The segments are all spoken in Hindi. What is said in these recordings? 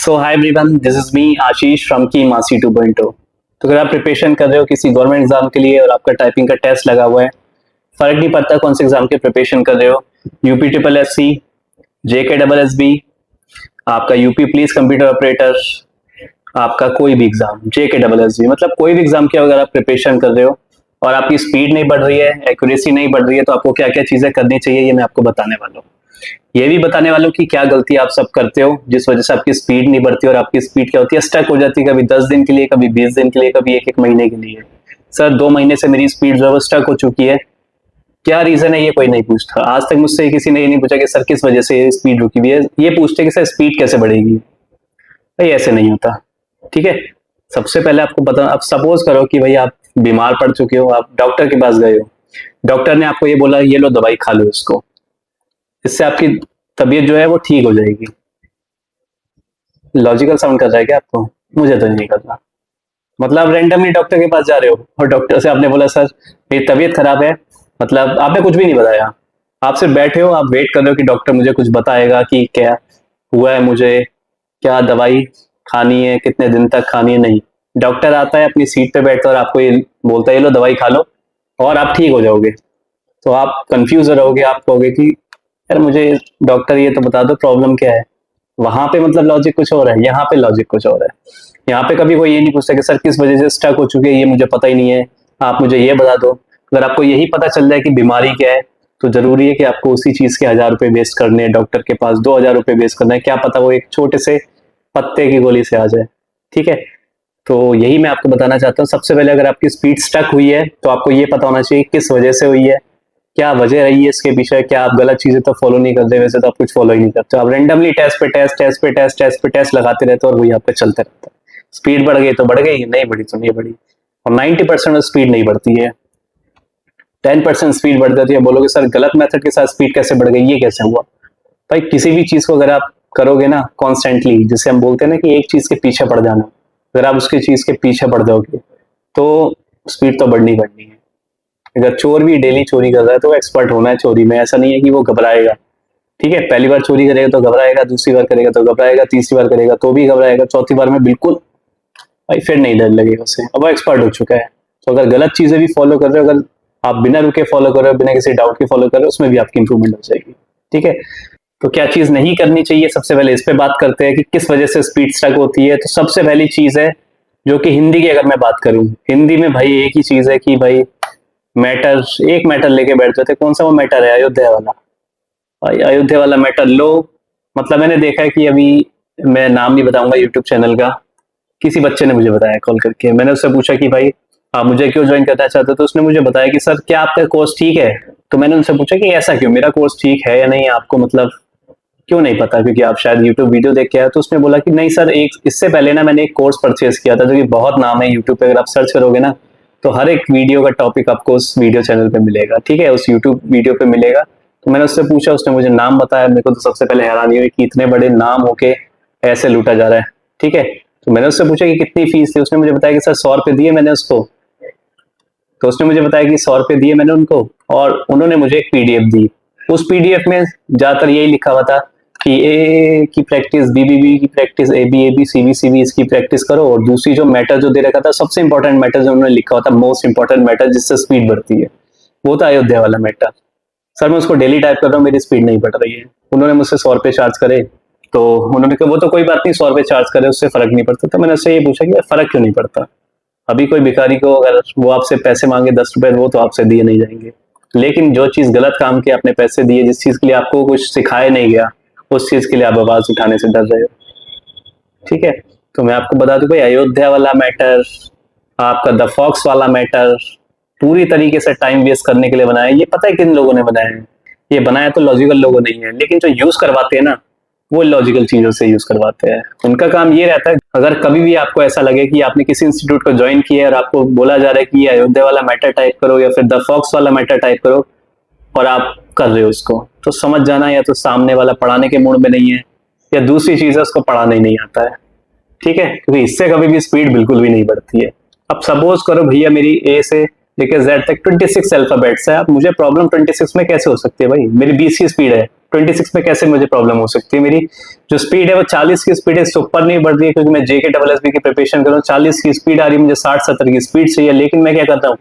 So hi everyone, this is me Ashish from की मासी 2.0। तो अगर आप प्रिपरेशन कर रहे हो किसी गवर्नमेंट एग्जाम के लिए और आपका टाइपिंग का टेस्ट लगा हुआ है, फर्क नहीं पड़ता कौन से एग्जाम के प्रिपरेशन कर रहे हो, यूपी ट्रिपल एस सी, जेके डबल एस बी, आपका यूपी पुलिस कंप्यूटर ऑपरेटर, आपका कोई भी एग्जाम जेके डबल एस बी, मतलब कोई भी एग्जाम की अगर आप प्रिपरेशन कर रहे हो और आपकी स्पीड नहीं बढ़ रही है, एक्यूरेसी नहीं बढ़ रही है, तो आपको क्या क्या चीजें करनी चाहिए ये मैं आपको बताने वाला हूँ। ये भी बताने वालों की क्या गलती आप सब करते हो जिस वजह से आपकी स्पीड नहीं बढ़ती और आपकी स्पीड क्या होती है, स्टक हो जाती है, कभी 10 दिन के लिए, कभी 20 दिन के लिए, कभी एक महीने के लिए। सर 2 महीने से मेरी स्पीड जो है वो स्टक हो चुकी है, क्या रीजन है ये कोई नहीं पूछता। आज तक मुझसे किसी ने ये नहीं पूछा कि सर किस वजह से स्पीड रुकी हुई है, ये पूछते कि सर स्पीड कैसे बढ़ेगी। भाई ऐसे नहीं होता, ठीक है। सबसे पहले आपको बता, आप सपोज करो कि भाई आप बीमार पड़ चुके हो, आप डॉक्टर के पास गए हो, डॉक्टर ने आपको ये बोला ये लो दवाई खा लो इसको, इससे आपकी तबीयत जो है वो ठीक हो जाएगी। लॉजिकल साउंड कर रहा है क्या आपको? मुझे तो नहीं कर रहा। मतलब रैंडमली डॉक्टर के पास जा रहे हो और डॉक्टर से आपने बोला सर मेरी तबीयत खराब है, मतलब आपने कुछ भी नहीं बताया, आप सिर्फ बैठे हो, आप वेट कर रहे हो कि डॉक्टर मुझे कुछ बताएगा कि क्या हुआ है, मुझे क्या दवाई खानी है, कितने दिन तक खानी है। नहीं, डॉक्टर आता है अपनी सीट पे बैठता है और आपको ये बोलता है ये लो दवाई खा लो और आप ठीक हो जाओगे। तो आप कंफ्यूज रहोगे, आप कहोगे कि यार मुझे डॉक्टर ये तो बता दो प्रॉब्लम क्या है। वहां पे मतलब लॉजिक कुछ और है, यहाँ पे लॉजिक कुछ और है। यहाँ पे कभी कोई ये नहीं पूछता कि सर किस वजह से स्टक हो चुके हैं ये मुझे पता ही नहीं है, आप मुझे ये बता दो। अगर आपको यही पता चल जाए कि बीमारी क्या है तो जरूरी है कि आपको उसी चीज के 1000 रुपए वेस्ट करने हैं, डॉक्टर के पास 2000 रुपए वेस्ट करना है, क्या पता वो एक छोटे से पत्ते की गोली से आ जाए, ठीक है। तो यही मैं आपको बताना चाहता हूँ। सबसे पहले अगर आपकी स्पीड स्टक हुई है तो आपको ये पता होना चाहिए किस वजह से हुई है, क्या वजह रही है इसके पीछे, क्या आप गलत चीजें तो फॉलो नहीं करते, वैसे तो आप कुछ फॉलो ही नहीं करते, आप रेंडमली टेस्ट पे टेस्ट, टेस्ट पे टेस्ट, टेस्ट पे टेस्ट लगाते रहते हो और वही आपका चलते रहता है। स्पीड बढ़ गई तो बढ़ गई, नहीं बढ़ी तो नहीं बढ़ी। और 90% स्पीड नहीं बढ़ती है, 10% स्पीड बढ़ जाती है। बोलोगे सर गलत मेथड के साथ स्पीड कैसे बढ़ गई, ये कैसे हुआ? भाई किसी भी चीज को अगर आप करोगे ना कॉन्स्टेंटली, जिसे हम बोलते हैं ना कि एक चीज के पीछे पड़ जाना, अगर आप उसकी चीज के पीछे पड़ जाओगे तो स्पीड तो बढ़नी बढ़नी है। अगर चोर भी डेली चोरी कर रहा है तो एक्सपर्ट होना है चोरी में, ऐसा नहीं है कि वो घबराएगा, ठीक है। पहली बार चोरी करेगा तो घबराएगा, दूसरी बार करेगा तो घबराएगा, तीसरी बार करेगा तो भी घबराएगा, चौथी बार में बिल्कुल भाई फिर नहीं डर लगेगा उसे, अब वो एक्सपर्ट हो चुका है। तो अगर गलत चीजें भी फॉलो कर रहे हो, अगर आप बिना रुके फॉलो कर रहे हो, बिना किसी डाउट के फॉलो कर रहे हो, उसमें भी आपकी इंप्रूवमेंट हो जाएगी, ठीक है। तो क्या चीज नहीं करनी चाहिए, सबसे पहले इस पे बात करते हैं कि किस वजह से स्पीड स्ट्रक होती है। तो सबसे पहली चीज है, जो कि हिंदी की अगर मैं बात करूं, हिंदी में भाई एक ही चीज है कि भाई मैटर, एक मैटर लेके बैठ जाते। कौन सा वो मैटर है? अयोध्या वाला। भाई अयोध्या वाला मैटर लो, मतलब मैंने देखा है कि अभी, मैं नाम नहीं बताऊंगा यूट्यूब चैनल का, किसी बच्चे ने मुझे बताया कॉल करके, मैंने उससे पूछा कि भाई आप मुझे क्यों ज्वाइन करना चाहते हो, तो उसने मुझे बताया कि सर क्या आपका कोर्स ठीक है। तो मैंने उनसे पूछा कि ऐसा क्यों, मेरा कोर्स ठीक है या नहीं, आपको मतलब क्यों नहीं पता, क्योंकि आप शायद यूट्यूब वीडियो देख के आए। तो उसने बोला कि नहीं सर, एक इससे पहले ना मैंने एक कोर्स परचेज किया था जो कि बहुत नाम है यूट्यूब पे, अगर आप सर्च करोगे ना तो हर एक वीडियो का टॉपिक आपको उस वीडियो चैनल पे मिलेगा, ठीक है, उस यूट्यूब वीडियो पे मिलेगा। तो मैंने उससे पूछा, उसने मुझे नाम बताया, मेरे को तो सबसे पहले हैरानी हुई कि इतने बड़े नाम होके ऐसे लूटा जा रहा है, ठीक है। तो मैंने उससे पूछा कि कितनी फीस थी, उसने मुझे बताया कि सर 100 रुपए दिए मैंने उसको। तो उसने मुझे बताया कि 100 रुपए दिए मैंने उनको और उन्होंने मुझे एक पीडीएफ दी। उस पीडीएफ में ज्यादातर यही लिखा हुआ था कि ए की प्रैक्टिस, बी की practice, A B C B इसकी प्रैक्टिस करो, और दूसरी जो मैटर जो दे रखा था, सबसे इंपॉर्टेंट मैटर जो उन्होंने लिखा हुआ था, मोस्ट इंपॉर्टेंट मैटर जिससे स्पीड बढ़ती है, वो था अयोध्या वाला मैटर। सर मैं उसको डेली टाइप कर रहा हूँ, मेरी स्पीड नहीं बढ़ रही है। उन्होंने मुझसे 100 रुपए चार्ज करे, तो उन्होंने कहा वो तो कोई बात नहीं, 100 रुपए चार्ज करे उससे फर्क नहीं पड़ता। तो मैंने उससे ये पूछा कि फर्क क्यों नहीं पड़ता? अभी कोई भिखारी को अगर वो आपसे पैसे मांगे 10 रुपए, वो तो आपसे दिए नहीं जाएंगे, लेकिन जो चीज गलत काम की आपने पैसे दिए, जिस चीज के लिए आपको कुछ सिखाया नहीं गया, उस चीज के लिए आप आवाज उठाने से डर रहे हो, ठीक है। तो मैं आपको बता दूं भाई, अयोध्या वाला मैटर, आपका द फॉक्स वाला मैटर पूरी तरीके से टाइम वेस्ट करने के लिए बनाया है। ये पता है किन लोगों ने बनाया है? ये बनाया तो लॉजिकल लोगों नहीं है, लेकिन जो यूज करवाते हैं ना वो लॉजिकल चीजों से यूज करवाते हैं। उनका काम ये रहता है, अगर कभी भी आपको ऐसा लगे कि आपने किसी इंस्टीट्यूट को ज्वाइन किया है और आपको बोला जा रहा है कि ये अयोध्या वाला मैटर टाइप करो या फिर द फॉक्स वाला मैटर टाइप करो, और आप कर रहे हो इसको, तो समझ जाना या तो सामने वाला पढ़ाने के मूड में नहीं है, या दूसरी चीज है उसको पढ़ाना ही नहीं आता है, ठीक है। क्योंकि इससे कभी भी स्पीड बिल्कुल भी नहीं बढ़ती है। अब सपोज करो भैया मेरी ए से लेकर जेड तक 26 अल्फाबेट्स है, अब मुझे प्रॉब्लम 26 में कैसे हो सकती है? भाई मेरी 20 की स्पीड है, 26 में कैसे मुझे प्रॉब्लम हो सकती है? मेरी जो स्पीड है वो 40 की स्पीड है, इससे ऊपर नहीं बढ़ रही है, क्योंकि मैं जेके डबल एस बी की प्रिपरेशन कर रहा हूँ। 40 की स्पीड आ रही है, मुझे 60-70 की स्पीड चाहिए, लेकिन मैं क्या कर रहा हूँ,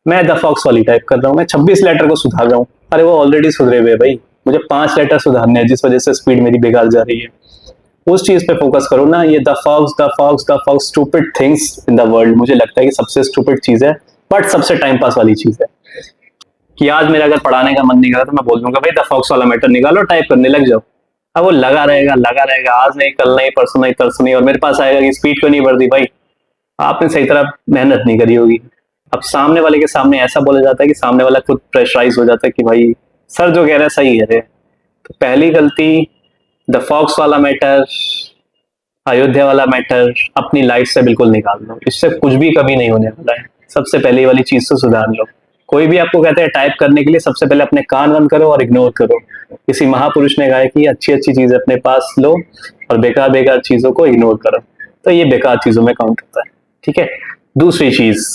मैं द फॉक्स वाली टाइप कर रहा हूँ, मैं 26 लेटर को सुधार रहा हूँ। अरे वो ऑलरेडी सुधरे हुए भाई, मुझे 5 लेटर सुधारने हैं, जिस वजह से स्पीड मेरी बेकार जा रही है। उस चीज पे फोकस करो ना। ये the fox stupid things in the world, मुझे लगता है कि सबसे स्टूपिड चीज है, बट सबसे टाइम पास वाली चीज है। कि आज मेरा अगर पढ़ाने का मन नहीं कर रहा तो मैं बोल दूंगा भाई द फॉक्स वाला मैटर निकालो, टाइप करने लग जाओ। अब वो लगा रहेगा, आज नहीं, कल नहीं, परसों नहीं, तरसों नहीं, और मेरे पास आएगा कि स्पीड क्यों नहीं बढ़ती भाई, आपने सही तरह मेहनत नहीं करी होगी। अब सामने वाले के सामने ऐसा बोला जाता है कि सामने वाला खुद प्रेशराइज हो जाता है कि भाई सर जो कह रहा है सही है। तो पहली गलती, द फॉक्स वाला मैटर, अयोध्या वाला मैटर अपनी लाइफ से बिल्कुल निकाल दो, इससे कुछ भी कभी नहीं होने वाला है। सबसे पहले वाली चीज तो सुधार लो। कोई भी आपको कहते हैं टाइप करने के लिए, सबसे पहले अपने कान बंद करो और इग्नोर करो। किसी महापुरुष ने कहा है कि अच्छी अच्छी चीजें अपने पास लो और बेकार बेकार चीजों को इग्नोर करो। तो ये बेकार चीजों में काउंट होता है, ठीक है। दूसरी चीज,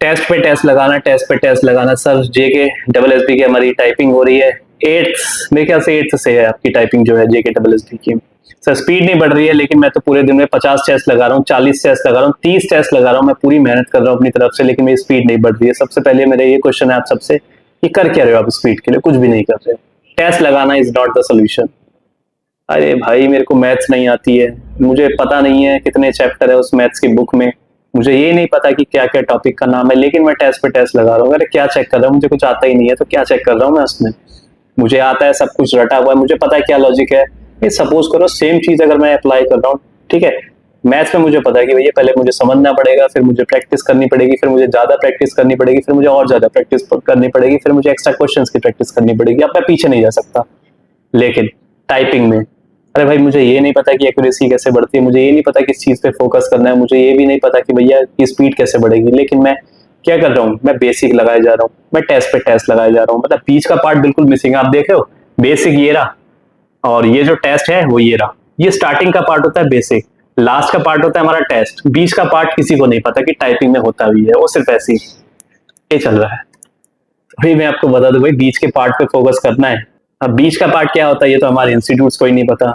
टेस्ट पे टेस्ट लगाना। सर जेके डबल एस बी की हमारी टाइपिंग हो रही है 8th, मेरे ख्याल से 8th से है आपकी टाइपिंग जो है जेके डबल एस बी की। सर स्पीड नहीं बढ़ रही है, लेकिन मैं तो पूरे दिन में 50 टेस्ट लगा रहा हूँ, 40 टेस्ट लगा रहा हूँ, 30 टेस्ट लगा रहा हूँ, मैं पूरी मेहनत कर रहा हूँ अपनी तरफ से, लेकिन मेरी स्पीड नहीं बढ़ रही है। सबसे पहले मेरा ये क्वेश्चन है आप सबसे कि कर क्या रहे हो आप स्पीड के लिए? कुछ भी नहीं कर रहे हो। टेस्ट लगाना इज नॉट द सोल्यूशन। अरे भाई मेरे को मैथ्स नहीं आती है, मुझे पता नहीं है कितने चैप्टर है उस मैथ्स की बुक में, मुझे ये नहीं पता कि क्या क्या टॉपिक का नाम है, लेकिन मैं टेस्ट पे टेस्ट लगा रहा हूँ। अरे क्या चेक कर रहा हूँ, मुझे कुछ आता ही नहीं है तो क्या चेक कर रहा हूँ मैं उसमें? मुझे आता है, सब कुछ रटा हुआ है, मुझे पता है क्या लॉजिक है। ये सपोज करो सेम चीज अगर मैं अप्लाई कर रहा हूँ, ठीक है, मैथ्स में मुझे पता है कि भैया पहले मुझे समझना पड़ेगा, फिर मुझे प्रैक्टिस करनी पड़ेगी, फिर मुझे ज्यादा प्रैक्टिस करनी पड़ेगी, फिर मुझे और ज्यादा प्रैक्टिस करनी पड़ेगी, फिर मुझे एक्स्ट्रा क्वेश्चंस की प्रैक्टिस करनी पड़ेगी। अब मैं पीछे नहीं जा सकता। लेकिन टाइपिंग में, अरे भाई मुझे ये नहीं पता कि एक्यूरेसी कैसे बढ़ती है, मुझे ये नहीं पता किस चीज पे फोकस करना है, मुझे ये भी नहीं पता कि भैया की स्पीड कैसे बढ़ेगी, लेकिन मैं क्या कर रहा हूँ, मैं बेसिक लगाए जा रहा हूँ, मैं टेस्ट पे टेस्ट लगाए जा रहा हूँ। मतलब बीच का पार्ट बिल्कुल मिसिंग है। आप देख रहे हो, बेसिक ये रहा और ये जो टेस्ट है वो ये रहा। ये स्टार्टिंग का पार्ट होता है बेसिक, लास्ट का पार्ट होता है हमारा टेस्ट। बीच का पार्ट किसी को नहीं पता कि टाइपिंग में होता भी है, वो सिर्फ ऐसे ही ये चल रहा है। भाई मैं आपको बता दूं भाई, बीच के पार्ट पे फोकस करना है। अब बीच का पार्ट क्या होता है ये तो हमारे इंस्टीट्यूट्स को ही नहीं पता,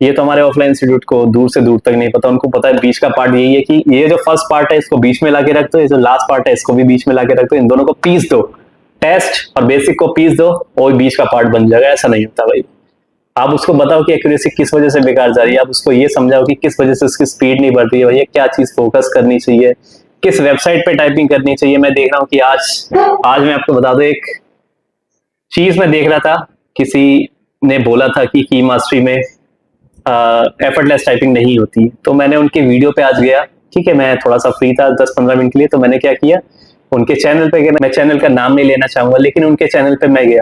ये तो हमारे ऑफलाइन इंस्टीट्यूट को दूर से दूर तक नहीं पता। उनको पता है बीच का पार्ट यही है कि ये जो फर्स्ट पार्ट है इसको बीच में लाके रख दो, ये जो लास्ट पार्ट है इसको भी बीच में लाके रख दो, इन दोनों को पीस दो, टेस्ट और बेसिक को पीस दो और बीच का पार्ट बन जाएगा। ऐसा नहीं होता भाई। आप उसको बताओ कि एक्यूरेसी किस वजह से बेकार जा रही है, आप उसको ये समझाओ कि किस वजह से उसकी स्पीड नहीं बढ़ रही है, भैया क्या चीज फोकस करनी चाहिए, किस वेबसाइट पे टाइपिंग करनी चाहिए। मैं देख रहा हूँ कि आज मैं आपको बता दूं, एक चीज मैं देख रहा था, किसी ने बोला था कि की मास्टरी में एफर्टलेस टाइपिंग नहीं होती, तो मैंने उनके वीडियो पे आज गया, ठीक है, मैं थोड़ा सा फ्री था 10-15 मिनट के लिए, तो मैंने क्या किया, उनके चैनल पे गया। मैं चैनल का नाम नहीं लेना चाहूंगा, लेकिन उनके चैनल पे मैं गया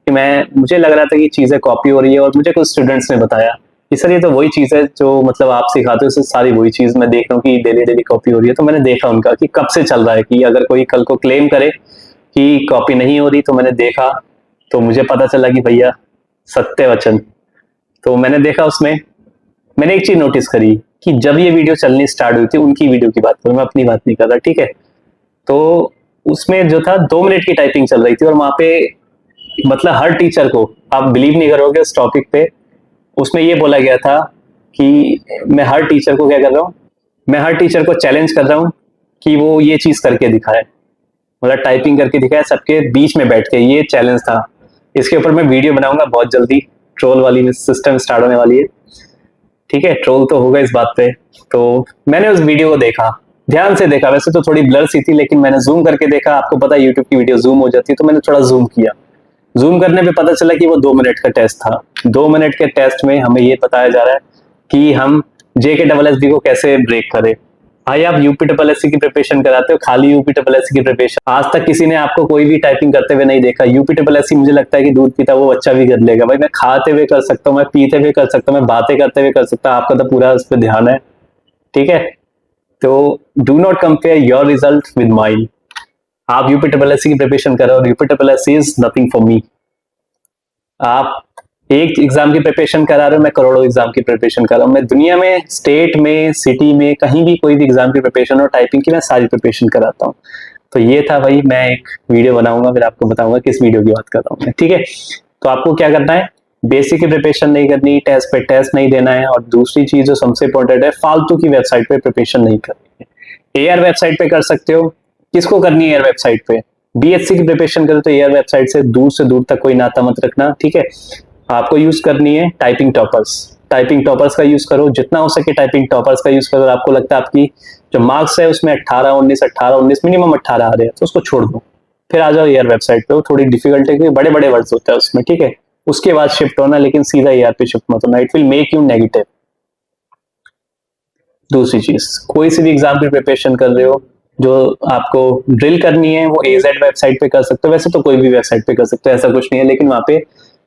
कि मुझे लग रहा था कि चीजें कॉपी हो रही है, और मुझे कुछ स्टूडेंट्स ने बताया कि सर ये तो वही चीज है जो मतलब आप सिखाते हो, सारी वही चीज मैं देख रहा हूँ कि डेली डेली कॉपी हो रही है। तो मैंने देखा उनका कि कब से चल रहा है, कि अगर कोई कल को क्लेम करे कि कॉपी नहीं हो रही, तो मैंने देखा तो मुझे पता चला कि भैया सत्य वचन। तो मैंने देखा उसमें, मैंने एक चीज नोटिस करी कि जब ये वीडियो चलनी स्टार्ट हुई थी, उनकी वीडियो की बात करूं, मैं अपनी बात नहीं कर रहा, ठीक है, तो उसमें जो था 2 मिनट की टाइपिंग चल रही थी, और वहां पे मतलब हर टीचर को, आप बिलीव नहीं करोगे उस टॉपिक पे, उसमें ये बोला गया था कि मैं हर टीचर को क्या कर रहा हूँ, मैं हर टीचर को चैलेंज कर रहा हूँ कि वो ये चीज करके दिखाए, मतलब टाइपिंग करके दिखाए सबके बीच में बैठ के। ये चैलेंज था। इसके ऊपर मैं वीडियो बनाऊंगा बहुत जल्दी, ट्रोल वाली सिस्टम स्टार्ट होने वाली है, ठीक है, ट्रोल तो होगा इस बात पे। तो मैंने उस वीडियो को देखा, ध्यान से देखा, वैसे तो थोड़ी ब्लर सी थी, लेकिन मैंने जूम करके देखा। आपको पता है यूट्यूब की वीडियो जूम हो जाती है, तो मैंने थोड़ा जूम किया। जूम करने पे पता चला कि वो 2 मिनट का टेस्ट था। 2 मिनट के टेस्ट में हमें ये बताया जा रहा है कि हम जेके डबल एस बी को कैसे ब्रेक करें। भाई आप यूपी डबल एस सी की प्रिपरेशन कराते हो, खाली यूपी डबल एस सी की प्रिपरेशन, आज तक किसी ने आपको कोई भी टाइपिंग करते हुए नहीं देखा। यूपी डबल एस सी मुझे लगता है कि दूध पीता वो बच्चा भी कर लेगा। भाई मैं खाते हुए कर सकता हूँ, मैं पीते हुए कर सकता हूँ, मैं बातें करते हुए कर सकता हूँ, आपका तो पूरा उस पर ध्यान है, ठीक है। तो do not compare your result with mine. आप यूपी डबल एस सी की प्रिपरेशन कर रहे हो, UP double S C is nothing for me. आप एक एग्जाम की प्रिपरेशन करा रहे हो, मैं करोड़ों एग्जाम की प्रिपरेशन कर रहा हूँ। मैं दुनिया में, स्टेट में, सिटी में, कहीं भी कोई भी एग्जाम की प्रिपरेशन और टाइपिंग की मैं सारी प्रिपरेशन कराता हूँ। तो ये था भाई, मैं एक वीडियो बनाऊंगा, फिर आपको बताऊंगा किस वीडियो की बात कर रहा हूँ मैं, ठीक है। तो आपको क्या करना है, बेसिक की प्रिपरेशन नहीं करनी, टेस्ट पे टेस्ट नहीं देना है, और दूसरी चीज जो सबसे इंपॉर्टेंट है, फालतू की वेबसाइट पे प्रिपरेशन नहीं करनी है। एआर वेबसाइट पे कर सकते हो। किसको करनी है एआर वेबसाइट पे? बीएससी की प्रिपरेशन करो तो एआर वेबसाइट से दूर तक कोई नाता मत रखना, ठीक है। आपको यूज करनी है टाइपिंग टॉपर्स। टाइपिंग टॉपर्स का यूज करो, जितना हो सके टाइपिंग टॉपर्स का यूज करो। आपको लगता है आपकी जो मार्क्स है उसमें 18 19 मिनिमम 18 आ रहे हैं, तो उसको छोड़ दो, फिर आ जाओ एआर वेबसाइट पे। वो थोड़ी डिफिकल्ट है क्योंकि बड़े बड़े वर्ड्स होते हैं उसमें, ठीक है। उसके बाद शिफ्ट होना, लेकिन सीधा एआर पे शिफ्ट मत होना, it will make you negative. दूसरी चीज, कोई सी भी एग्जाम की प्रिपरेशन कर रहे हो, जो आपको ड्रिल करनी है वो एजेड वेबसाइट पे कर सकते हो। वैसे तो कोई भी वेबसाइट पे कर सकते हो, ऐसा कुछ नहीं है, लेकिन वहां पे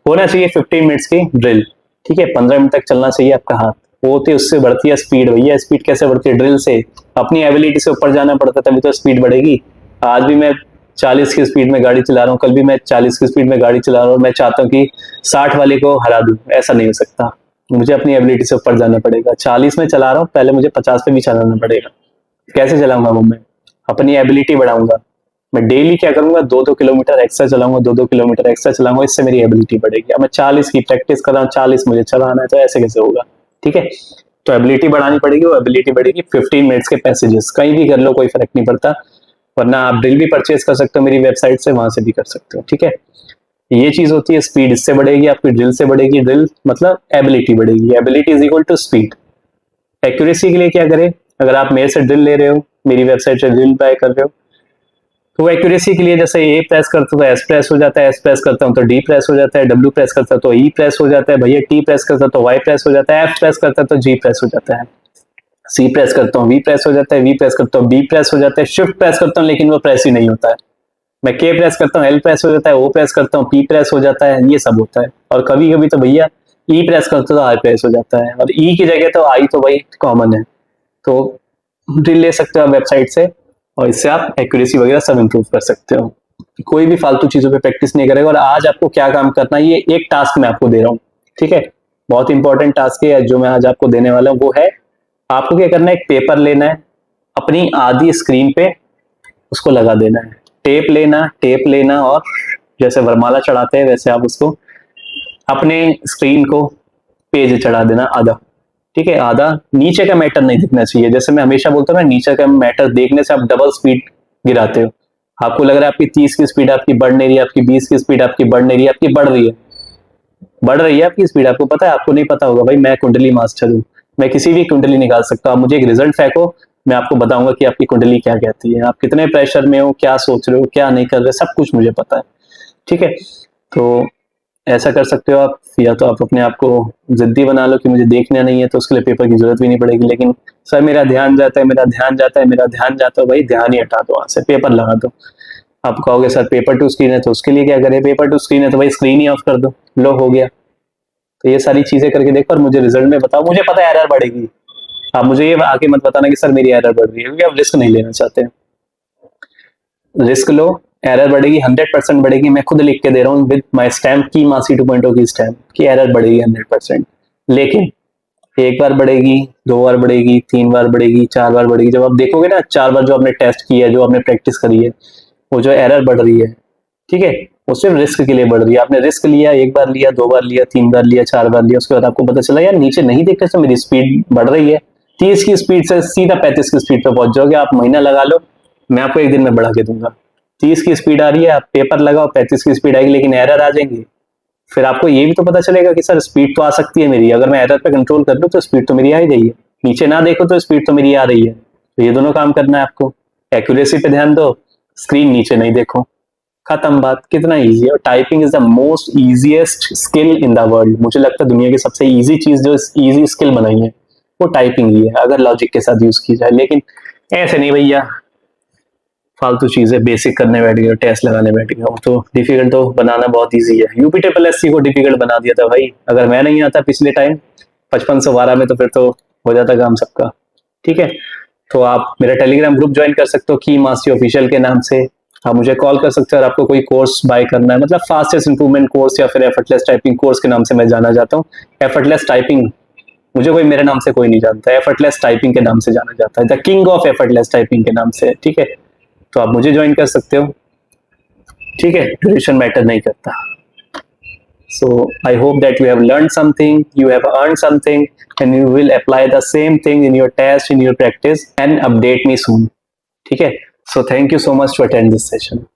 होना चाहिए 15 मिनट्स की ड्रिल, ठीक है। 15 मिनट तक चलना चाहिए आपका हाथ। वो होती है, उससे बढ़ती है स्पीड। भैया स्पीड कैसे बढ़ती है? ड्रिल से। अपनी एबिलिटी से ऊपर जाना पड़ता है, तभी तो स्पीड बढ़ेगी। आज भी मैं 40 की स्पीड में गाड़ी चला रहा हूँ, कल भी मैं 40 की स्पीड में गाड़ी चला रहा हूँ, मैं चाहता हूँ कि 60 वाले को हरा दूं। ऐसा नहीं हो सकता, मुझे अपनी एबिलिटी से ऊपर जाना पड़ेगा। 40 में चला रहा हूँ, पहले मुझे 50 पे भी चलाना पड़ेगा। कैसे चलाऊंगा वो? मैं अपनी एबिलिटी बढ़ाऊंगा। मैं डेली क्या करूंगा, 2-2 किलोमीटर एक्स्ट्रा चलाऊंगा, 2-2 किलोमीटर एक्स्ट्रा चलाऊंगा, इससे मेरी एबिलिटी बढ़ेगी। अब मैं 40 की प्रैक्टिस कर रहा हूँ, 40 मुझे चलाना है, तो ऐसे कैसे होगा? ठीक है। तो एबिलिटी बढ़ानी पड़ेगी, वो एबिलिटी बढ़ेगी 15 मिनट्स के पैसेजेस कहीं भी कर लो, कोई फर्क नहीं पड़ता। वरना आप ड्रिल भी परचेज कर सकते हो मेरी वेबसाइट से, वहां से भी कर सकते हो, ठीक है। ये चीज होती है, स्पीड इससे बढ़ेगी आपकी, ड्रिल से बढ़ेगी। ड्रिल मतलब एबिलिटी बढ़ेगी, ability is equal to speed. Accuracy के लिए क्या करें? अगर आप मेरे से ड्रिल ले रहे हो, मेरी वेबसाइट से ड्रिल बाय कर रहे हो, तो एक्यूरेसी के लिए जैसे ए प्रेस करता हूं तो एस प्रेस हो जाता है, एस प्रेस करता हूं तो डी प्रेस हो जाता है, डब्ल्यू प्रेस करता हूं तो ई प्रेस हो जाता है, भैया टी प्रेस करता हूं तो वाई प्रेस हो जाता है, एफ प्रेस करता हूं तो जी प्रेस हो जाता है, सी प्रेस करता हूं वी प्रेस हो जाता है, वी प्रेस करता हूं बी प्रेस हो जाता है, शिफ्ट प्रेस करता हूं लेकिन वो प्रेस ही नहीं होता है। मैं के प्रेस करता हूँ, एल प्रेस हो जाता है, ओ प्रेस करता हूँ, पी प्रेस हो जाता है, ये सब होता है। और कभी कभी तो भैया ई प्रेस करते तो आई प्रेस हो जाता है, और ई की जगह तो आई तो भाई कॉमन है। तो ड्रिल ले सकते हो आप वेबसाइट से, और इससे आप एक्यूरेसी वगैरह सब इंप्रूव कर सकते हो। कोई भी फालतू चीजों पे प्रैक्टिस नहीं करेगा। और आज आपको क्या काम करना है, ये एक टास्क मैं आपको दे रहा हूँ, ठीक है। बहुत इंपॉर्टेंट टास्क है जो मैं आज आपको देने वाला हूँ। वो है, आपको क्या करना है, एक पेपर लेना है, अपनी आधी स्क्रीन पे उसको लगा देना है। टेप लेना, और जैसे वरमाला चढ़ाते हैं वैसे आप उसको अपने स्क्रीन को पेज चढ़ा देना आधा, ठीक है। आधा, नीचे का मैटर नहीं दिखना चाहिए। जैसे मैं हमेशा बोलता हूँ ना, नीचे का मैटर देखने से आप डबल स्पीड गिराते हो। आपको लग रहा है आपकी 30 की स्पीड आपकी बढ़ नहीं रही है, आपकी 20 की स्पीड आपकी बढ़ नहीं रही है, आपकी बढ़ रही है। बढ़ रही है आपकी स्पीड, आपको पता है? आपको नहीं पता होगा भाई, मैं कुंडली मास्टर हूँ, मैं किसी भी कुंडली निकाल सकता हूँ। आप मुझे एक रिजल्ट फेंको, मैं आपको बताऊंगा कि आपकी कुंडली क्या कहती है, आप कितने प्रेशर में हो, क्या सोच रहे हो, क्या नहीं कर रहे, सब कुछ मुझे पता है, ठीक है। तो ऐसा कर सकते हो आप, या तो आप अपने आप को जिद्दी बना लो कि मुझे देखना नहीं है, तो उसके लिए पेपर की जरूरत भी नहीं पड़ेगी। लेकिन सर मेरा ध्यान जाता है, मेरा ध्यान जाता है, मेरा ध्यान जाता है, भाई ध्यान ही हटा दो वहां से, पेपर लगा दो। आप कहोगे सर पेपर टू स्क्रीन है, तो उसके लिए क्या करें? पेपर टू स्क्रीन है तो भाई स्क्रीन ही ऑफ कर दो, लो हो गया। तो ये सारी चीजें करके देखो और मुझे रिजल्ट में बताओ। मुझे पता है एरर बढ़ेगी, आप मुझे ये आके मत बताना कि सर मेरी एरर बढ़ रही है, क्योंकि आप रिस्क नहीं लेना चाहते। रिस्क लो, एरर बढ़ेगी, 100% बढ़ेगी। मैं खुद लिख के दे रहा हूँ विद माई स्टैम्प की, मासी 2.0 की स्टैम्प की एरर बढ़ेगी 100%। लेकिन एक बार बढ़ेगी, 2 बार बढ़ेगी, 3 बार बढ़ेगी, 4 बार बढ़ेगी। जब आप देखोगे ना 4 बार जो आपने टेस्ट किया है, जो आपने प्रैक्टिस करी है, वो जो एरर बढ़ रही है, ठीक है, वो सिर्फ रिस्क के लिए बढ़ रही है। आपने रिस्क लिया, 1 बार लिया, 2 बार लिया, 3 बार लिया, 4 बार लिया, उसके बाद आपको पता चला यार नीचे नहीं देखने से मेरी स्पीड बढ़ रही है। 30 की स्पीड से सीधा 35 की स्पीड पे पहुंच जाओगे। आप महीना लगा लो, मैं आपको एक दिन में बढ़ा के दूंगा। 30 की स्पीड आ रही है, आप पेपर लगाओ, 35 की स्पीड आएगी, लेकिन एरर आ जाएंगी। फिर आपको ये भी तो पता चलेगा कि सर स्पीड तो आ सकती है मेरी, अगर मैं एरर पे कंट्रोल कर लूँ तो स्पीड तो मेरी आ ही रही है, नीचे ना देखो तो स्पीड तो मेरी आ रही है। तो ये दोनों काम करना है आपको। एक्यूरेसी पे ध्यान दो, स्क्रीन नीचे नहीं देखो, खत्म बात। कितना इजी है। और typing is the most easiest skill in the world. मुझे लगता है दुनिया की सबसे इजी चीज जो इजी स्किल बनाई है वो टाइपिंग ही है, अगर लॉजिक के साथ यूज की जाए। लेकिन ऐसे नहीं भैया, फालतू चीजें बेसिक करने बैठ गए, टेस्ट लगाने बैठ गए, तो डिफिकल्ट तो बनाना बहुत इजी है। यूपी ट्रिपल एस सी को डिफिकल्ट बना दिया था भाई। अगर मैं नहीं आता पिछले टाइम 5512 में, तो फिर तो हो जाता काम सबका, ठीक है। तो आप मेरा टेलीग्राम ग्रुप ज्वाइन कर सकते हो की मास्टी ऑफिशियल के नाम से। आप मुझे कॉल कर सकते हो, और आपको कोई कोर्स बाय करना है, मतलब फास्टेस्ट इंप्रूवमेंट कोर्स या फिर एफर्टलेस टाइपिंग कोर्स के नाम से मैं जाना जाता हूँ। एफर्टलेस टाइपिंग, मुझे कोई मेरे नाम से कोई नहीं जानता, एफर्टलेस टाइपिंग के नाम से जाना जाता है, the king of effortless typing के नाम से, ठीक है। तो आप मुझे ज्वाइन कर सकते हो, ठीक है। ड्यूरेशन मैटर नहीं करता। So I hope that you have learned something, you have earned something, and you will apply the same thing in your test, in your practice, and update me soon. ठीक है? So thank you so much to attend this session.